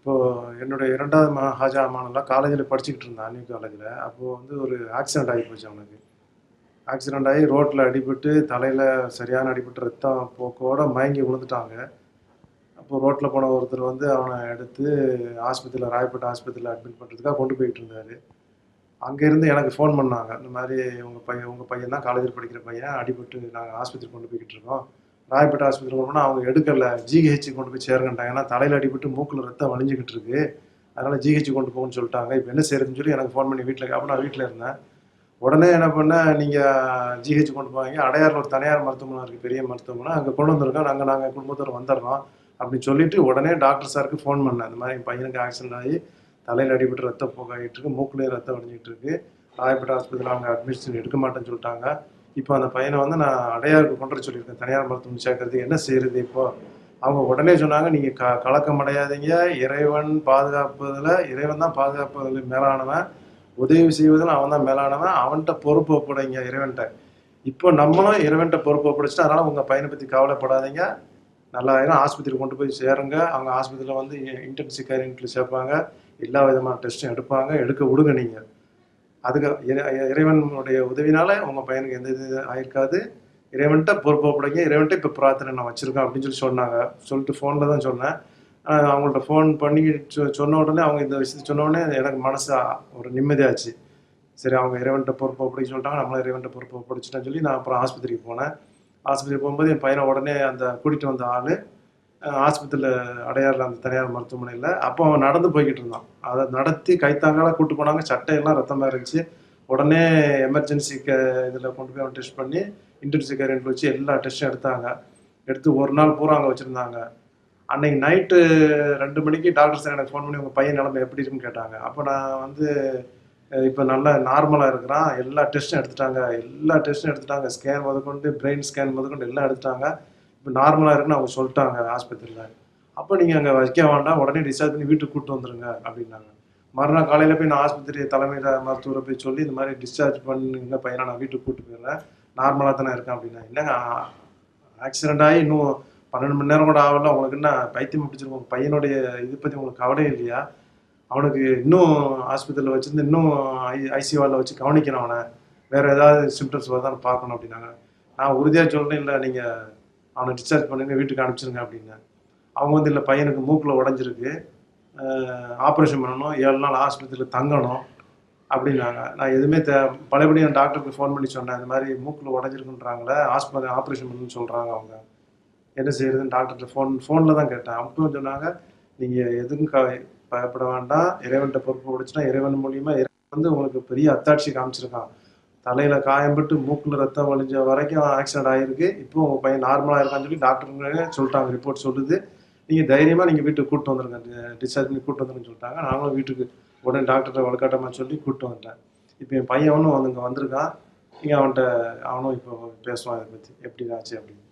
இப்போது என்னுடைய 2வது ஹாஜா மாணவன்லாம் காலேஜில் படிச்சுக்கிட்டு இருந்தான் அன்னியூ காலேஜில். அப்போது வந்து ஒரு ஆக்சிடென்ட் ஆகி போச்சு அவனுக்கு. ஆக்சிடென்ட் ஆகி ரோட்டில் அடிபட்டு தலையில் சரியான அடிபட்டு ரத்தம் போக்கோட மயங்கி விழுந்துட்டாங்க. அப்போ ரோட்டில் போன ஒருத்தர் வந்து அவனை எடுத்து ஆஸ்பத்திரியில் ராயப்பேட்டை ஆஸ்பத்திரியில் அட்மிட் பண்ணுறதுக்காக கொண்டு போயிட்டு இருந்தார். அங்கேருந்து எனக்கு ஃபோன் பண்ணாங்க. இந்த மாதிரி உங்கள் பையன் தான் காலேஜில் படிக்கிற பையன் அடிபட்டு நாங்கள் ஆஸ்பத்திரிக்கு கொண்டு போய்கிட்டு இருக்கோம். ராயப்பேட்டை ஆஸ்பத்திரி கொண்டு போனால் அவங்க எடுக்கலை, ஜிஹெச்சுக்கு கொண்டு போய் சேருங்கன்ட்டாங்க. ஏன்னா தலையில் அடிபட்டு மூக்கில் ரத்தம் வழிஞ்சிக்கிட்டு இருக்கு, அதனால் ஜிஹெச்சுக்கு கொண்டு போகணும்னு சொல்லிட்டாங்க. இப்போ என்ன செய்யறதுன்னு சொல்லி எனக்கு ஃபோன் பண்ணி வீட்டில் அப்போ நான் வீட்டில் இருந்தேன். உடனே என்ன பண்ணேன், நீங்கள் ஜிஹெச் கொண்டு போவாங்க, அடையாரில் ஒரு தனியார் மருத்துவமனை இருக்குது, பெரிய மருத்துவமனை, அங்கே கொண்டு வந்துருக்கோம், நாங்கள் குடும்பத்தோடு வந்துடுறோம் அப்படின்னு சொல்லிட்டு உடனே டாக்டர் சாருக்கு ஃபோன் பண்ணேன். இந்த மாதிரி என் பையனுக்கு ஆக்சிடென்ட் ஆகி தலையில் அடிபட்டு ரத்தம் போகாயிட்டு இருக்கு, மூக்குலேயும் ரத்தம் வடிஞ்சிட்டு இருக்கு, ராயப்பேட்டை ஆஸ்பத்திரியில் அவங்க அட்மிஷன் எடுக்க மாட்டேன்னு சொல்லிட்டாங்க. இப்போ அந்த பையனை வந்து நான் அடையாருக்கு கொண்டு வர சொல்லியிருக்கேன், தனியார் மருத்துவம் சேர்க்கறது என்ன செய்யறது. இப்போ அவங்க உடனே சொன்னாங்க, நீங்கள் கலக்கம் அடையாதீங்க, இறைவன் பாதுகாப்பதில் இறைவன் தான் பாதுகாப்பதில் மேலானவன், உதவி செய்வதில் அவன் தான் மேலானவன், அவன்கிட்ட பொறுப்பு ஒப்படைங்க இறைவன்கிட்ட. இப்போ நம்மளும் இறைவன்கிட்ட பொறுப்பு ஒப்படைச்சிட்டு, அதனால் உங்கள் பையனை பற்றி கவலைப்படாதீங்க, நல்லாயிரும், ஆஸ்பத்திரி கொண்டு போய் சேருங்க. அவங்க ஆஸ்பத்திரியில் வந்து இன்டென்சிவ் கேர் யூனிட்டில் சேர்ப்பாங்க, எல்லா விதமான டெஸ்ட்டும் எடுப்பாங்க, எடுக்க விடுங்க. நீங்கள் அதுக்கு இறைவனுடைய உதவினால உங்கள் பையனுக்கு எந்த இது ஆயிருக்காது, இறைவன்கிட்ட பொறுப்பு ஒப்படைங்க, இறைவன்கிட்ட இப்போ பிரார்த்தனை நான் வச்சுருக்கேன் அப்படின்னு சொல்லி சொன்னாங்க. சொல்லிட்டு ஃபோனில் தான் சொன்னேன். அவங்கள்ட்ட ஃபோன் பண்ணி சொன்ன உடனே அவங்க இந்த விஷயத்தை சொன்ன உடனே எனக்கு மனசு ஒரு நிம்மதியாச்சு. சரி, அவங்க இறைவன்கிட்ட பொறுப்பு ஒப்படைக்க சொல்லிட்டாங்க, நம்மளும் இறைவன்கிட்ட பொறுப்பு ஒப்படைச்சிட்டேன்னு சொல்லி நான் அப்புறம் ஆஸ்பத்திரிக்கு போனேன். ஆஸ்பத்திரிக்கு போகும்போது என் பையனை உடனே அந்த கூட்டிகிட்டு வந்த ஆள் ஆஸ்பத்திரியில் அடையாறில் அந்த தனியார் மருத்துவமனையில் அப்போ அவன் நடந்து போய்கிட்டு இருந்தான். அதை நடத்தி கைத்தாங்கால கூப்பிட்டு போனாங்க, சட்டையெல்லாம் ரத்தமாக இருந்துச்சு. உடனே எமர்ஜென்சி இதில் கொண்டு போய் அவன் டெஸ்ட் பண்ணி இன்டென்சிவ் கேர் யூனிட்டில் வச்சு எல்லா டெஸ்ட்டும் எடுத்தாங்க. எடுத்து ஒரு நாள் பூரா அங்கே வச்சுருந்தாங்க. அன்னைக்கு நைட்டு 2 மணிக்கு டாக்டர் சார் எனக்கு ஃபோன் பண்ணி உங்கள் பையன் நிலைமை எப்படி இருக்குன்னு கேட்டாங்க. அப்போ நான் வந்து இப்போ நல்லா நார்மலாக இருக்கிறான், எல்லா டெஸ்ட்டும் எடுத்துட்டாங்க, ஸ்கேன் முதற்கொண்டு பிரெயின் ஸ்கேன் முதற்கொண்டு எல்லாம் எடுத்துட்டாங்க, இப்போ நார்மலாக இருக்குன்னு அவங்க சொல்லிட்டாங்க ஆஸ்பத்திரியில். அப்போ நீங்கள் அங்கே வைக்க வேண்டாம், உடனே டிஸ்சார்ஜ் பண்ணி வீட்டுக்கு கூப்பிட்டு வந்துடுங்க அப்படின்னாங்க. மறுநாள் காலையில் போய் நான் ஆஸ்பத்திரி தலைமையில் மருத்துவரை போய் சொல்லி இந்த மாதிரி டிஸ்சார்ஜ் பண்ணுங்க பையனை, நான் வீட்டுக்கு கூப்பிட்டு போயிடுறேன், நார்மலாக தானே இருக்கேன் அப்படின்னா. இல்லைங்க, ஆக்சிடென்ட் ஆகி இன்னும் 12 மணி நேரம் கூட ஆகல, உங்களுக்கு என்ன பைத்தியம் பிடிச்சிருக்கும், உங்கள் பையனுடைய இது பற்றி உங்களுக்கு கவலை இல்லையா, அவனுக்கு இன்னும் ஆஸ்பத்திரியில் வச்சுருந்து இன்னும் ஐசியூவில் வச்சு கவனிக்கணும், அவனை வேறு ஏதாவது சிம்டம்ஸ் வருதான்னு பார்க்கணும் அப்படின்னாங்க. நான் உறுதியாக சொல்கிறேன், இல்லை நீங்கள் அவனை டிஸ்சார்ஜ் பண்ணுங்க, வீட்டுக்கு அனுப்பிச்சிருங்க அப்படின்னு. அவங்க வந்து இல்லை பையனுக்கு மூக்கில் உடஞ்சிருக்கு, ஆப்ரேஷன் பண்ணணும், 7 நாள் ஆஸ்பத்திரியில் தங்கணும் அப்படின்னாங்க. நான் எதுவுமே பழையபடி என் டாக்டருக்கு ஃபோன் பண்ணி சொன்னேன், இந்த மாதிரி மூக்கில் உடஞ்சிருக்குன்றாங்களே, ஆப்ரேஷன் பண்ணணும்னு சொல்கிறாங்க. அவங்க என்ன செய்யறதுன்னு டாக்டர்கிட்ட ஃபோனில் தான் கேட்டேன். அப்பவும் சொன்னாங்க, நீங்கள் எதுக்கும் பயப்பட வேண்டாம், இறைவன்கிட்ட பொறுப்பு பிடிச்சினா இறைவன் மூலியமாக இறைவன் வந்து உங்களுக்கு பெரிய அத்தாட்சி காமிச்சிருக்கான். தலையில் காயம்பட்டு மூக்கில் ரத்தம் வழிஞ்ச வரைக்கும் ஆக்சிடென்ட் ஆகிருக்கு, இப்போ உங்கள் பையன் நார்மலாக இருக்கான்னு சொல்லி டாக்டருங்க சொல்லிட்டாங்க, ரிப்போர்ட் சொல்லுது. நீங்கள் தைரியமாக நீங்கள் வீட்டுக்கு கூப்பிட்டு வந்துடுங்க, டிஸ்சார்ஜ் பண்ணி கூப்பிட்டு வந்துருன்னு சொல்லிட்டாங்க. நாங்களும் வீட்டுக்கு உடனே டாக்டர்கிட்ட வழக்காட்டமாக சொல்லி கூப்பிட்டு வந்துட்டேன். இப்போ என் பையனும் இங்கே வந்திருக்கான், நீங்கள் அவனும் இப்போ பேசுவான் இதை பற்றி எப்படி ஆச்சு அப்படின்னு.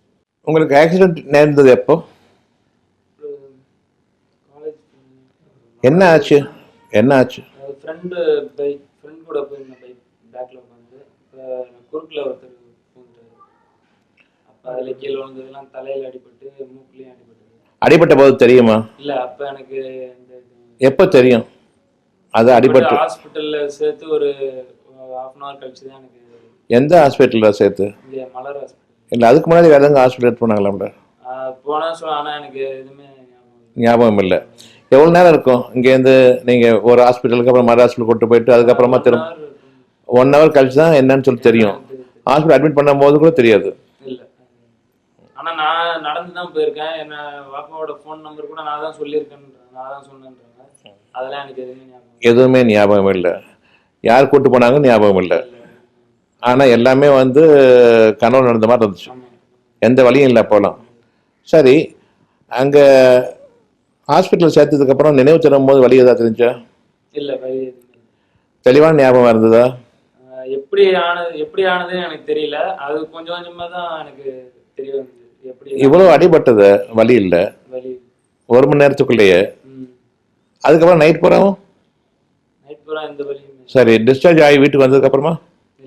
உங்களுக்கு ஆக்சிடென்ட் நேர்ந்தது எப்போ, என்ன ஆச்சு? ஃப்ரெண்டு கூட போயிருந்த பைக் பேக்கில் உட்காந்து குறுக்கில் ஒருத்தர் போந்துட்டாரு. அப்போ அதில் கீழே விழுந்ததுலாம் தலையில் அடிபட்டு மூக்குலேயும் அடிபட்ட போது தெரியுமா? இல்லை, அப்போ எனக்கு எப்போ தெரியும் அது அடிபட்டு? ஹாஸ்பிட்டலில் சேர்த்து ஒரு 1/2 hour கழிச்சு தான் எனக்கு. எந்த ஹாஸ்பிட்டலில் சேர்த்து? இல்லை, மலர் ஹாஸ்பிட்டல். இல்லை, அதுக்கு முன்னாடி வேறு எங்கே ஹாஸ்பிட்டல் போனாங்களா? போனால் ஆனால் எனக்கு எதுவுமே ஞாபகம் இல்லை. எவ்வளோ நேரம் இருக்கும் இங்கேருந்து நீங்கள் ஒரு ஹாஸ்பிட்டலுக்கு அப்புறம் மறு ஹாஸ்பிட்டல் கொண்டு போயிட்டு அதுக்கப்புறமா திரும்ப 1 hour கழிச்சு தான் என்னன்னு சொல்லி தெரியும்? ஹாஸ்பிட்டல் அட்மிட் பண்ணும்போது கூட தெரியாது? இல்லை, ஆனால் நான் நடந்து தான் போயிருக்கேன். என்ன பாப்பாவோட ஃபோன் நம்பர் கூட நான் தான் சொல்லியிருக்கேன், நான் தான் சொன்னேன்றாங்க. அதெல்லாம் எனக்கு எதுவுமே ஞாபகம் இல்லை. யார் கூப்பிட்டு போனாங்க ஞாபகம் இல்லை. ஆனால் எல்லாமே வந்து கனவு நடந்த மாதிரி இருந்துச்சு, எந்த வழியும் இல்லை அப்போலாம். சரி, அங்கே ஹாஸ்பிட்டல் சேர்த்ததுக்கப்புறம் நினைவு தரும் போது வழி ஏதாவது தெரிஞ்சா? இல்லை, தெளிவான ஞாபகம் இருந்ததா? எப்படி ஆனதுன்னு எனக்கு தெரியல, அது கொஞ்சம் கொஞ்சமாக தான் எனக்கு தெரிய வந்தது. எப்படி இவ்வளோ அடிபட்டது வலி இல்லை, 1 மணி நேரத்துக்குள்ளேயே. அதுக்கப்புறம் நைட் பூரா எந்த வலியும்? சரி, டிஸ்சார்ஜ் ஆகி வீட்டுக்கு வந்ததுக்கப்புறமா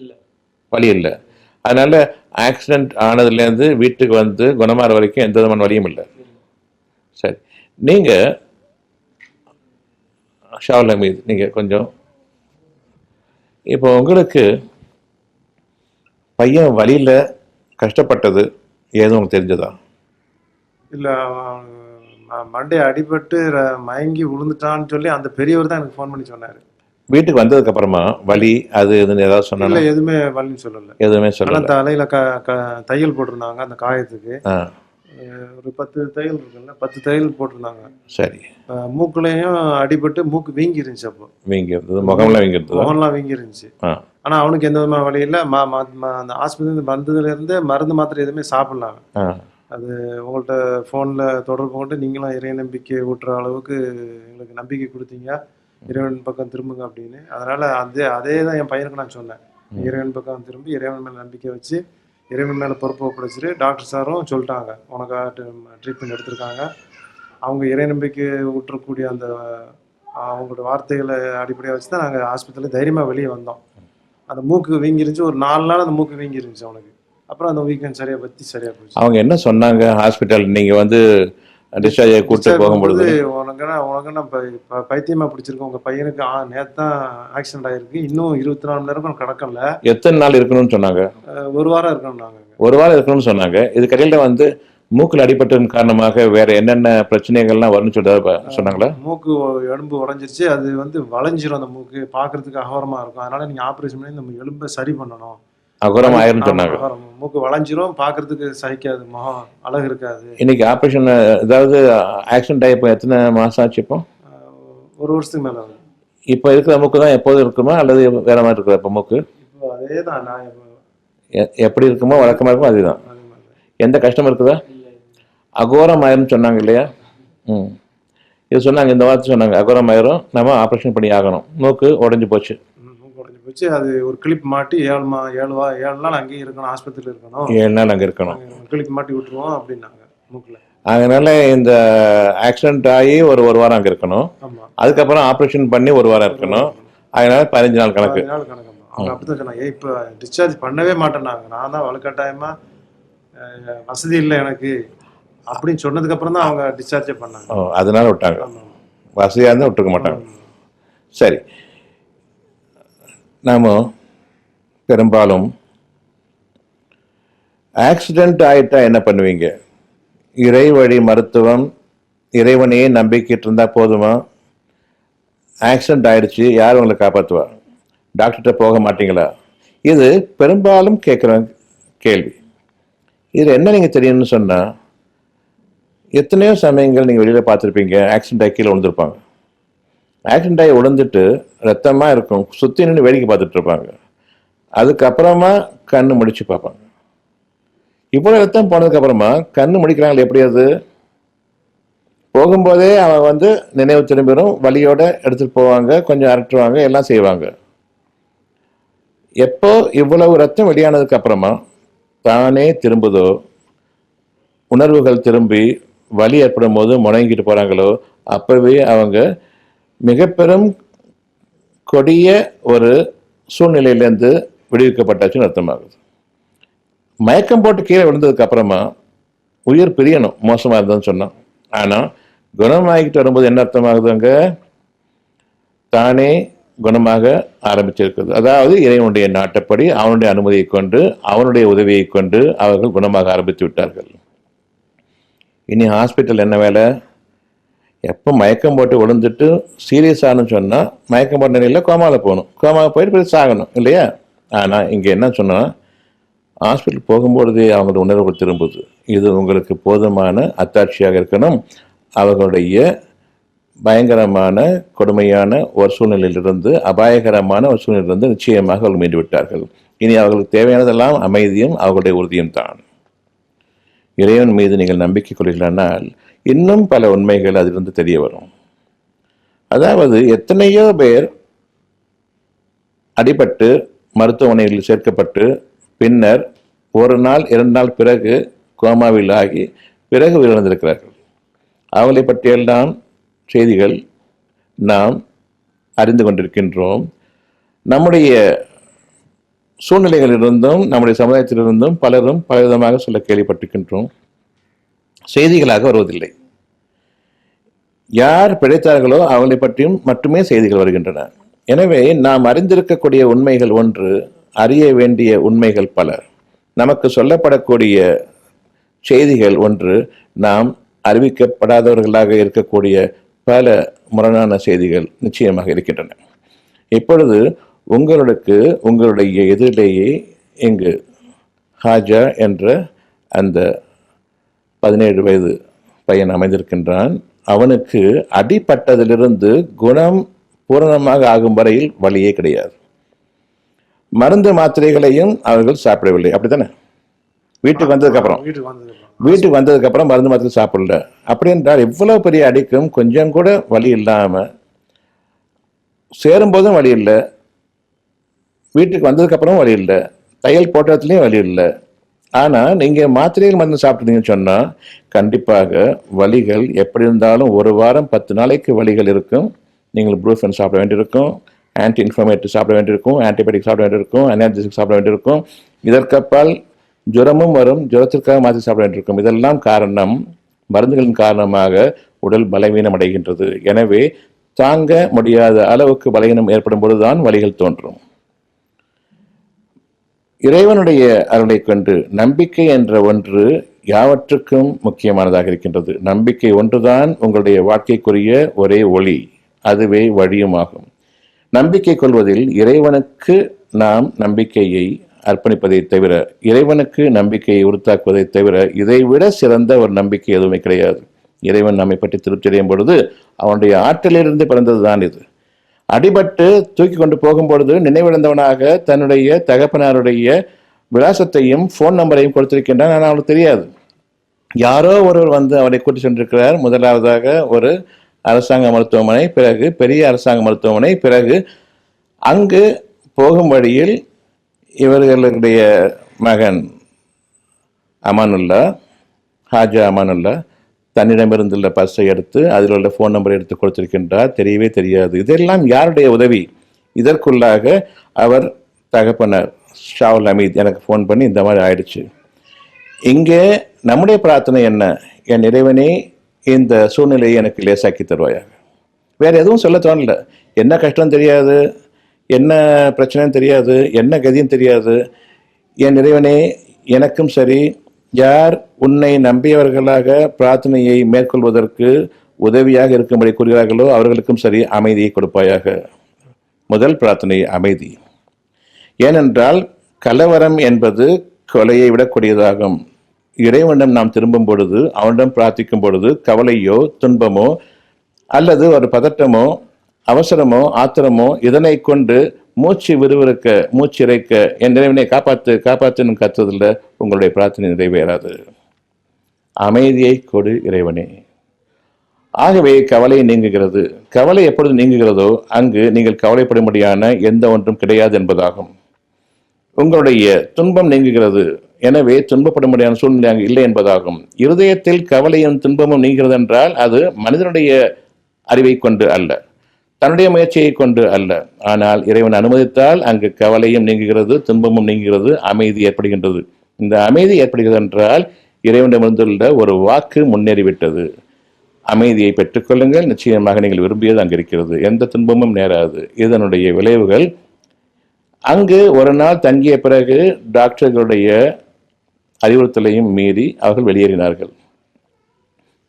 இல்லை, வலி இல்லை. அதனால ஆக்சிடென்ட் ஆனதுலேருந்து வீட்டுக்கு வந்து குணமாற வரைக்கும் எந்த விதமான வலியும் இல்லை. சரி, நீங்கள் ஷாவுல் ஹமீத், நீங்கள் கொஞ்சம் இப்போ உங்களுக்கு பையன் வழியில் கஷ்டப்பட்டது ஏதும் உங்களுக்கு தெரிஞ்சதா? இல்லை, மண்டே அடிபட்டு மயங்கி விழுந்துட்டான்னு சொல்லி அந்த பெரியவர் தான் எனக்கு ஃபோன் பண்ணி சொன்னார். வீட்டுக்கு வந்ததுக்கு அப்புறமா வலி அது இதுன்னு ஏதாவது இல்லை, சொன்னாங்க? எதுவுமே வலின்னு சொல்லலை. எதுவுமே ஆனால் சொல்லல. தலையில் தையல் போட்டிருந்தாங்க அந்த காயத்துக்கு. ஆ, ஒரு 10 தையல் இருக்குல்ல, 10 தையல் போட்டிருந்தாங்க. சரி. மூக்குலையும் அடிபட்டு மூக்கு வீங்கி இருந்துச்சு. அப்போ வீங்கி இருந்தது, முகம்லாம் வீங்கி இருந்தது. முகம்லாம் வீங்கி இருந்துச்சு. ஆ, ஆனால் அவனுக்கு எந்த விதமான வழி இல்லை. அந்த ஆஸ்பத்திரி வந்ததுலேருந்து மருந்து மாத்திரை எதுவுமே சாப்பிடலாம். ஆ, அது உங்கள்கிட்ட ஃபோனில் தொடர்பு கொண்டு நீங்களும் இறை நம்பிக்கை ஊட்டுற அளவுக்கு எங்களுக்கு நம்பிக்கை கொடுத்தீங்க, இறைவன் பக்கம் திரும்புங்க அப்படின்னு. அதனால் அதே தான் என் பையனுக்கு நான் சொன்னேன். இறைவன் பக்கம் திரும்பி இறைவன் மேலே நம்பிக்கை வச்சு இறைவன் மேலே பொறுப்பு ஒப்படைச்சிட்டு டாக்டர் சாரும் சொல்லிட்டாங்க, உனக்காக ட்ரீட்மெண்ட் எடுத்திருக்காங்க. அவங்க இறை நம்பிக்கை ஊற்றக்கூடிய அந்த அவங்களோட வார்த்தைகளை அடிப்படையாக வச்சு தான் நாங்கள் ஆஸ்பத்திரியில் தைரியமாக வெளியே வந்தோம். அந்த மூக்கு வீங்கிருந்துச்சு. ஒரு 4 நாள் அந்த மூக்கு வீங்கிருந்துச்சு அவனுக்கு. அப்புறம் அந்த வீக்கெண்ட் சரியாக போச்சு. அவங்க என்ன சொன்னாங்க ஹாஸ்பிட்டல் நீங்கள் வந்து டிஸ்சார்ஜ் ஆகி கூப்பிட்டு போகும்பொழுது? உனக்குன்னா பைத்தியமாக பிடிச்சிருக்கு, உங்கள் பையனுக்கு நேற்று தான் ஆக்சிடென்ட் ஆகிருக்கு, இன்னும் 24 மணி நேரம் கடக்கல. எத்தனை நாள் இருக்கணும்னு சொன்னாங்க? 1 வாரம் இருக்கணும். நாங்கள் 1 வாரம் இருக்கணும்னு சொன்னாங்க. இதுக்கடையில் வந்து மூக்கில் அடிபட்டதன் காரணமாக வேற என்னென்ன பிரச்சனைகள்லாம் வரும்னு சொன்னாங்களா? மூக்கு எலும்பு உடஞ்சிருச்சு. அது வந்து வளைஞ்சிரும். அந்த மூக்கு பார்க்கறதுக்கு அகோரமாக இருக்கும். அதனால நீங்கள் ஆப்ரேஷன் பண்ணி நம்ம எலும்பை சரி பண்ணணும். அகோரம் ஆயிரும்னு சொன்னாங்க. மூக்கு வளைஞ்சிரும், பார்க்கறதுக்கு சகிக்காது, முகம் அழகு இருக்காது. இன்னைக்கு ஆப்ரேஷன் ஏதாவது ஆக்சிடென்ட் ஆகி இப்போ எத்தனை மாதம் ஆச்சு? இப்போ 1 வருஷத்துக்கு மேலே ஆகுது. இப்போ இருக்கிற மூக்கு தான் எப்போதும் இருக்குமா அல்லது வேற மாதிரி இருக்குதா? இப்போ மூக்கு இப்போ அதே தான். நான் எப்படி இருக்குமோ வழக்கமாக இருக்குமோ அதுதான். எந்த கஷ்டம் இருக்குதா? அகோரம் ஆயிரும் சொன்னாங்க இல்லையா? இது சொன்னாங்க, இந்த வார்த்தை சொன்னாங்க, அகோரம் ஆயிரும், நம்ம ஆப்ரேஷன் பண்ணி ஆகணும், மூக்கு உடஞ்சி போச்சு. மூக்கு உடஞ்சி போச்சு. அது ஒரு கிளிப் மாட்டி 7 நாள் அங்கேயே இருக்கணும், ஆஸ்பத்திரியில் இருக்கணும். 7 நாள் அங்கே இருக்கணும். கிளிப் மாட்டி விட்டுருவோம் அப்படின்னாங்க மூக்கில். அதனால இந்த ஆக்சிடென்ட் ஆகி ஒரு வாரம் அங்கே இருக்கணும். அதுக்கப்புறம் ஆப்ரேஷன் பண்ணி 1 வாரம் இருக்கணும். அதனால 15 நாள் கணக்கு. அவங்க அப்படிதான் சொன்னாங்க. இப்போ டிஸ்சார்ஜ் பண்ணவே மாட்டேன்னாங்க. நான் தான் வலுக்கட்டாயமா வசதி இல்லை எனக்கு அப்படின்னு சொன்னதுக்கு அப்புறம் தான் அவங்க டிஸ்சார்ஜே பண்ணாங்க. அதனால விட்டாங்க. வசதியாக இருந்தால் விட்டுருக்க மாட்டாங்க. சரி, நாம பெரும்பாலும் ஆக்சிடென்ட் ஆயிட்டா என்ன பண்ணுவீங்க? இறை வழி மருத்துவம், இறைவனையே நம்பிக்கிட்டு இருந்தா போதுமா? ஆக்சிடென்ட் ஆயிடுச்சு, யார் உங்களை காப்பாற்றுவா? டாக்டர்கிட்ட போக மாட்டீங்களா? இது பெரும்பாலும் கேட்குற கேள்வி. இதில் என்ன நீங்கள் தெரியும்னு சொன்னால், எத்தனையோ சமயங்கள் நீங்கள் வெளியில் பார்த்துருப்பீங்க, ஆக்சிடென்ட் ஆகி கீழே விழுந்திருப்பாங்க. ஆக்சிடென்ட் ஆகி விழுந்துட்டு ரத்தமாக இருக்கும், சுற்றி நின்று வேடிக்கை பார்த்துட்டு இருப்பாங்க. அதுக்கப்புறமா கண்ணு முடிச்சு பார்ப்பாங்க. இவ்வளோ ரத்தம் போனதுக்கப்புறமா கண்ணு முடிக்கிறாங்களே, எப்படி? அது போகும்போதே அவன் வந்து நினைவு திரும்பிடும், வலியோட எடுத்துகிட்டு போவாங்க, கொஞ்சம் அரட்டுவாங்க, எல்லாம் செய்வாங்க. எப்போ இவ்வளவு ரத்தம் வெளியானதுக்கு அப்புறமா தானே திரும்புதோ, உணர்வுகள் திரும்பி வலி ஏற்படும் போது முடங்கிட்டு போகிறாங்களோ, அப்போவே அவங்க மிக பெரும் கொடிய ஒரு சூழ்நிலையிலேருந்து விடுவிக்கப்பட்டாச்சுன்னு அர்த்தமாகுது. மயக்கம் போட்டு கீழே விழுந்ததுக்கு அப்புறமா உயிர் பிரியணும், மோசமாக இருந்ததுன்னு சொன்னான். ஆனால் குணமாகிட்டு வரும்போது என்ன அர்த்தமாகுதுங்க? தானே குணமாக ஆரம்பிச்சிருக்குது. அதாவது இறைவனுடைய நாட்டப்படி, அவனுடைய அனுமதியை கொண்டு, அவனுடைய உதவியை கொண்டு அவர்கள் குணமாக ஆரம்பித்து விட்டார்கள். இனி ஹாஸ்பிட்டல் என்ன வேலை? எப்போ மயக்கம் போட்டு விழுந்துட்டு சீரியஸானு சொன்னால் மயக்கம் போட்ட நிலையில் கோமாவில் போகணும், கோமாவில் போயிட்டு போய் சாகணும் இல்லையா? ஆனால் இங்கே என்ன சொன்னால், ஹாஸ்பிட்டல் போகும்பொழுதே அவங்களோட உணர்வுகள் திரும்புது. இது உங்களுக்கு போதுமான அத்தாட்சியாக இருக்கணும். அவர்களுடைய பயங்கரமான கொடுமையான ஒரு சூழ்நிலையிலிருந்து, அபாயகரமான ஒரு சூழ்நிலையிலிருந்து நிச்சயமாக அவர்கள் மீண்டு விட்டார்கள். இனி அவர்களுக்கு தேவையானதெல்லாம் அமைதியும் அவர்களுடைய உறுதியும் தான். இறைவன் மீது நீங்கள் நம்பிக்கை கொள்கிறீர்களானால் இன்னும் பல உண்மைகள் அதிலிருந்து தெரிய வரும். அதாவது எத்தனையோ பேர் அடிபட்டு மருத்துவமனைகளில் சேர்க்கப்பட்டு பின்னர் 1 நாள் 2 நாள் பிறகு கோமாவில் ஆகி பிறகு உயிரிழந்திருக்கிறார்கள். அவளை பற்றியெல்லாம் செய்திகள் நாம் அறிந்து கொண்டிருக்கின்றோம். நம்முடைய சூழ்நிலைகளிலிருந்தும் நம்முடைய சமுதாயத்திலிருந்தும் பலரும் பலவிதமாக சொல்ல கேள்விப்பட்டிருக்கின்றோம். செய்திகளாக வருவதில்லை. யார் பிழைத்தார்களோ அவங்களை பற்றியும் மட்டுமே செய்திகள் வருகின்றன. எனவே நாம் அறிந்திருக்கக்கூடிய உண்மைகள் ஒன்று, அறிய வேண்டிய உண்மைகள் பல. நமக்கு சொல்லப்படக்கூடிய செய்திகள் ஒன்று, நாம் அறிவிக்கப்படாதவர்களாக இருக்கக்கூடிய பல முரணான செய்திகள் நிச்சயமாக இருக்கின்றன. இப்பொழுது உங்களுடைய எதிரிலேயே இங்கு ஹாஜா என்ற அந்த 17 வயது பையன் அமைந்திருக்கின்றான். அவனுக்கு அடிப்பட்டதிலிருந்து குணம் பூரணமாக ஆகும் வரையில் வழியே கிடையாது. மருந்து மாத்திரைகளையும் அவர்கள் சாப்பிடவில்லை, அப்படித்தானே? வீட்டுக்கு வந்ததுக்கு அப்புறம் மருந்து மாத்திரை சாப்பிடல. அப்படி என்றால் இவ்வளவு பெரிய அடிக்கும் கொஞ்சம் கூட வலி இல்லாம, சேரும் போதும் வலி இல்லை, வீட்டுக்கு வந்ததுக்கு அப்புறம் வலி இல்லை, தையல் போட்டதுலயும் வலி இல்லை. ஆனா நீங்க மாத்திரைகள் மருந்து சாப்பிட்டீங்கன்னு சொன்னா கண்டிப்பாக வலிகள் எப்படி இருந்தாலும் ஒரு வாரம் 10 நாளைக்கு வலிகள் இருக்கும். நீங்கள் ப்ரூஃபன் சாப்பிட வேண்டியிருக்கும், ஆன்டி இன்ஃப்ளமேட்டரி சாப்பிட வேண்டியிருக்கும், ஆன்டிபயோட்டிக் சாப்பிட வேண்டியிருக்கும், அனால்ஜெசிக் சாப்பிட வேண்டியிருக்கும். இதற்கப்பால் ஜுரமும் வரும், ஜுரத்திற்காக மாற்றி சாப்பிட வேண்டியிருக்கும். இதெல்லாம் காரணம், மருந்துகளின் காரணமாக உடல் பலவீனம் அடைகின்றது. எனவே தாங்க முடியாத அளவுக்கு பலவீனம் ஏற்படும் பொழுதுதான் வலிகள் தோன்றும். இறைவனுடைய அருளை கொண்டு நம்பிக்கை என்ற ஒன்று யாவற்றுக்கும் முக்கியமானதாக இருக்கின்றது. நம்பிக்கை ஒன்றுதான் உங்களுடைய வாழ்க்கைக்குரிய ஒரே ஒளி, அதுவே வழியுமாகும். நம்பிக்கை கொள்வதில் இறைவனுக்கு நாம் நம்பிக்கையை அர்ப்பணிப்பதை தவிர, இறைவனுக்கு நம்பிக்கையை உறுத்தாக்குவதை தவிர இதைவிட சிறந்த ஒரு நம்பிக்கை எதுவுமே கிடையாது. இறைவன் நம்மை பற்றி திருப்தி அடையும் பொழுது அவனுடைய ஆற்றலிலிருந்து பிறந்ததுதான் இது. அடிபட்டு தூக்கி கொண்டு போகும்பொழுது நினைவிழந்தவனாக தன்னுடைய தகப்பனாருடைய விலாசத்தையும் ஃபோன் நம்பரையும் கொடுத்திருக்கின்றான். ஆனால் அவனுக்கு தெரியாது. யாரோ ஒருவர் வந்து அவனை கூட்டி சென்றிருக்கிறார். முதலாவதாக ஒரு அரசாங்க மருத்துவமனை, பிறகு பெரிய அரசாங்க மருத்துவமனை, பிறகு அங்கு போகும் வழியில் இவர்களுடைய மகன் அமானுல்லா, ஹாஜா அமானுல்லா தன்னிடமிருந்துள்ள பர்ஸை எடுத்து அதில் உள்ள ஃபோன் நம்பரை எடுத்து கொடுத்திருக்கின்றார். தெரியவே தெரியாது. இதெல்லாம் யாருடைய உதவி? இதற்குள்ளாக அவர் தகப்பனர் ஷாவுல் ஹமீத் எனக்கு ஃபோன் பண்ணி இந்த மாதிரி ஆயிடுச்சு. இங்கே நம்முடைய பிரார்த்தனை என்ன? என் இறைவனே இந்த சூழ்நிலையை எனக்கு லேசாக்கி தருவாயாக. வேற எதுவும் சொல்ல தோணல. என்ன கஷ்டம் தெரியாது, என்ன பிரச்சனையும் தெரியாது, என்ன கதியும் தெரியாது. என் இறைவனே, எனக்கும் சரி, யார் உன்னை நம்பியவர்களாக பிரார்த்தனையை மேற்கொள்வதற்கு உதவியாக இருக்கும்படி கூறுகிறார்களோ அவர்களுக்கும் சரி அமைதியை கொடுப்பாயாக. முதல் பிரார்த்தனை அமைதி. ஏனென்றால் கலவரம் என்பது கொலையை விடக்கூடியதாகும். இறைவனிடம் நாம் திரும்பும் பொழுது, அவனிடம் பிரார்த்திக்கும் பொழுது கவலையோ துன்பமோ அல்லது ஒரு பதட்டமோ அவசரமோ ஆத்திரமோ இதனை கொண்டு மூச்சு விறுவிறுக்க, மூச்சு இறைக்க, என் இறைவனை காப்பாற்றுன்னு கத்துறதில்ல, உங்களுடைய பிரார்த்தனை நிறைவேறாது. அமைதியை கொடு இறைவனே. ஆகவே கவலை நீங்குகிறது. கவலை எப்பொழுது நீங்குகிறதோ அங்கு நீங்கள் கவலைப்படும்படியான எந்த ஒன்றும் கிடையாது என்பதாகும். உங்களுடைய துன்பம் நீங்குகிறது, எனவே துன்பப்படும்படியான சூழ்நிலை அங்கு இல்லை என்பதாகும். இருதயத்தில் கவலையும் துன்பமும் நீங்கிறது என்றால் அது மனிதனுடைய அறிவை கொண்டு அல்ல, தன்னுடைய முயற்சியை கொண்டு அல்ல. ஆனால் இறைவன் அனுமதித்தால் அங்கு கவலையும் நீங்குகிறது, துன்பமும் நீங்குகிறது, அமைதி ஏற்படுகின்றது. இந்த அமைதி ஏற்படுகிறது என்றால் இறைவனிடமிருந்துள்ள ஒரு வாக்கு முன்னேறிவிட்டது. அமைதியை பெற்றுக்கொள்ளுங்கள், நிச்சயமாக நீங்கள் விரும்பியது அங்கு இருக்கிறது, எந்த துன்பமும் நேராது. இதனுடைய விளைவுகள் அங்கு ஒரு நாள் தங்கிய பிறகு டாக்டர்களுடைய அறிவுறுத்தலையும் மீறி அவர்கள் வெளியேறினார்கள்.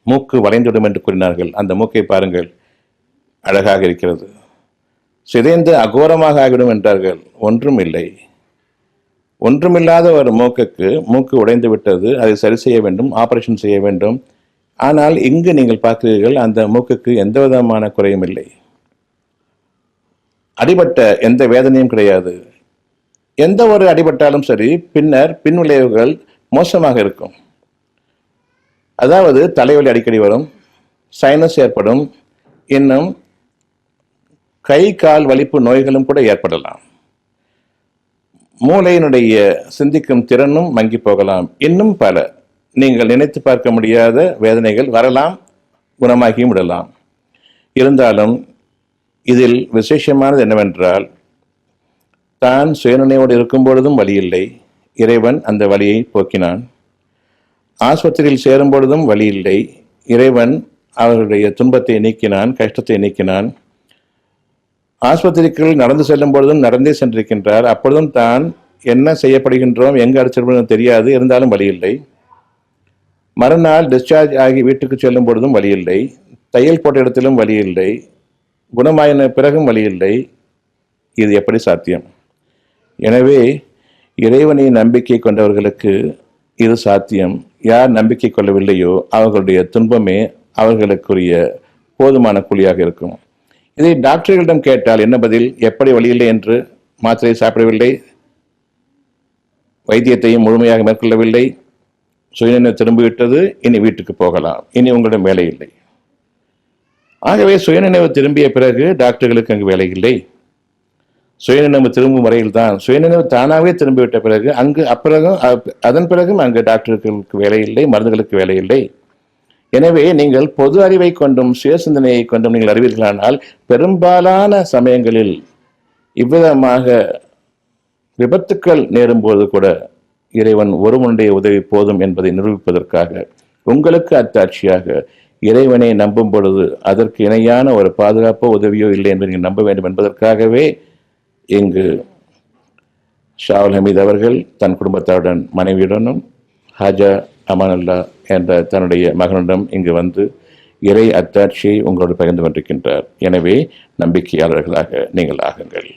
மூக்கு வளைந்துவிடும் என்று கூறினார்கள். அந்த மூக்கை பாருங்கள், அழகாக இருக்கிறது. சிதைந்து அகோரமாக ஆகிவிடும் என்றார்கள். ஒன்றும் இல்லை. ஒன்றுமில்லாத ஒரு மூக்கு உடைந்து விட்டது, அதை சரி செய்ய வேண்டும், ஆபரேஷன் செய்ய வேண்டும். ஆனால் இங்கு நீங்கள் பார்க்கிறீர்கள், அந்த மூக்குக்கு எந்த விதமான குறையும் இல்லை. அடிபட்ட எந்த வேதனையும் கிடையாது. எந்த ஒரு அடிபட்டாலும் சரி பின்னர் பின் விளைவுகள் மோசமாக இருக்கும். அதாவது தலைவலி அடிக்கடி வரும், சைனஸ் ஏற்படும், இன்னும் கை கால் வலிப்பு நோய்களும் கூட ஏற்படலாம். மூளையினுடைய சிந்திக்கும் திறனும் மங்கி போகலாம். இன்னும் பல நீங்கள் நினைத்து பார்க்க முடியாத வேதனைகள் வரலாம், குணமாகியும் விடலாம். இருந்தாலும் இதில் விசேஷமானது என்னவென்றால், தான் சுயநினைவோடு இருக்கும் பொழுதும் வலி இல்லை, இறைவன் அந்த வலியை போக்கினான். ஆஸ்பத்திரியில் சேரும் பொழுதும் வலி இல்லை, இறைவன் அவர்களுடைய துன்பத்தை நீக்கினான், கஷ்டத்தை நீக்கினான். ஆஸ்பத்திரிக்குள் நடந்து செல்லும் பொழுதும் நடந்தே சென்றிருக்கின்றார். அப்பொழுதும் தான் என்ன செய்யப்படுகின்றோம், எங்கு அடிச்சிருப்போம் தெரியாது, இருந்தாலும் வழி இல்லை. மறுநாள் டிஸ்சார்ஜ் ஆகி வீட்டுக்கு செல்லும் பொழுதும் வழி இல்லை, தையல் போட்ட இடத்திலும் வழி இல்லை, குணமாயின பிறகும் வழி இல்லை. இது எப்படி சாத்தியம்? எனவே இறைவனை நம்பிக்கை கொண்டவர்களுக்கு இது சாத்தியம். யார் நம்பிக்கை கொள்ளவில்லையோ அவர்களுடைய துன்பமே அவர்களுக்குரிய போதுமான கூலியாக இருக்கும். இதை டாக்டர்களிடம் கேட்டால் என்ன பதில்? எப்படி வழியில்லை என்று மாத்திரை சாப்பிடவில்லை, வைத்தியத்தையும் முழுமையாக மேற்கொள்ளவில்லை, சுயநினைவு திரும்பிவிட்டது, இனி வீட்டுக்கு போகலாம், இனி உங்களிடம் வேலை இல்லை. ஆகவே சுயநினைவு திரும்பிய பிறகு டாக்டர்களுக்கு அங்கு வேலை இல்லை. சுயநினைவு திரும்பும் வரையில் தான், சுயநினைவு தானாகவே திரும்பிவிட்ட பிறகு அதன் பிறகும் அங்கு டாக்டர்களுக்கு வேலை இல்லை, மருந்துகளுக்கு வேலை இல்லை. எனவே நீங்கள் பொது அறிவை கொண்டும் சுய சிந்தனையை கொண்டும் நீங்கள் அறிவீர்களானால் பெரும்பாலான சமயங்களில் இவ்விதமாக விபத்துக்கள் நேரும்போது கூட இறைவன் ஒருவனுடைய உதவி போதும் என்பதை நிரூபிப்பதற்காக உங்களுக்கு அத்தாட்சியாக இறைவனை நம்பும் பொழுது அதற்கு இணையான ஒரு பாதுகாப்போ உதவியோ இல்லை என்று நீங்கள் நம்ப வேண்டும் என்பதற்காகவே இங்கு ஷாவுல் ஹமீத் அவர்கள் தன் குடும்பத்தாருடன் மனைவியுடனும் ஹாஜா அமானுல்லா என்ற தன்னுடைய மகனிடம் இங்கு வந்து இறை அத்தாட்சியை உங்களோடு பகிர்ந்து கொண்டிருக்கின்றார். எனவே நம்பிக்கையாளர்களாக நீங்கள் ஆகுங்கள்.